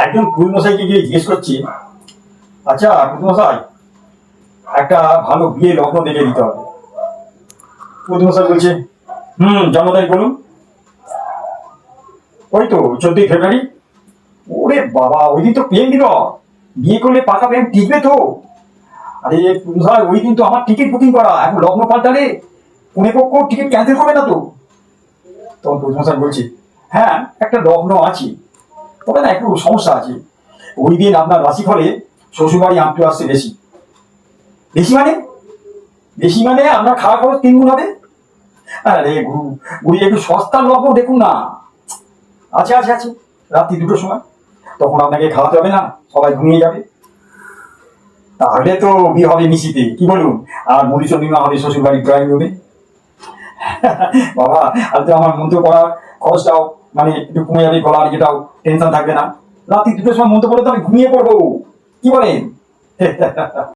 একজন পুরুষ মশাইকে গিয়ে জিজ্ঞেস করছি, আচ্ছা পুরুষ মশাই, একটা ভালো বিয়ে লগ্ন দেখে দিতে হবে। পুরুষ মশাই বলছে, জন্ম তারিখ বলুন। ওই তো 14ই ফেব্রুয়ারি। ওরে বাবা, ওই দিন তো প্রেম দিবস, বিয়ে করলে পাকা প্রেম টিকবে তো? আরে পুরুষ মশাই, ওই দিন তো আমার টিকিট বুকিং করা, এখন লগ্ন পাল্টালে পুনে পক্ষ টিকিট ক্যান্সেল করবে না তো? তখন পুরুষ মশাই বলছে, হ্যাঁ একটা লগ্ন আছে, তবে না একটু সমস্যা আছে। ওই দিন আপনার রাশিফলে শ্বশুরবাড়ি আঁকটু আসছে বেশি। বেশি মানে? বেশি মানে আপনার খাওয়া খরচ 3 গুণ হবে। আরে গুরু, গুরু একটু সস্তার লগ্ন দেখুন না। আছে আছে আছে, রাত্রি 2টোর সময়, তখন আপনাকে খাওয়াতে হবে না, সবাই ঘুমিয়ে যাবে। তাহলে তো বিয়ে হবে মিশিতে, কি বলুন? আর মধুচন্দ্রিমা হবে শ্বশুরবাড়ির ড্রয়িং রুমে। বাবা, আর তো আমার মন্ত্র পড়ার খরচটাও মানে একটু কমে যাবে, গলার যেটাও টেনশন থাকবে না। রাত্রি 2টোর সময় মন্ত্র পড়ে তো আমি ঘুমিয়ে পড়বো, কি বলেন?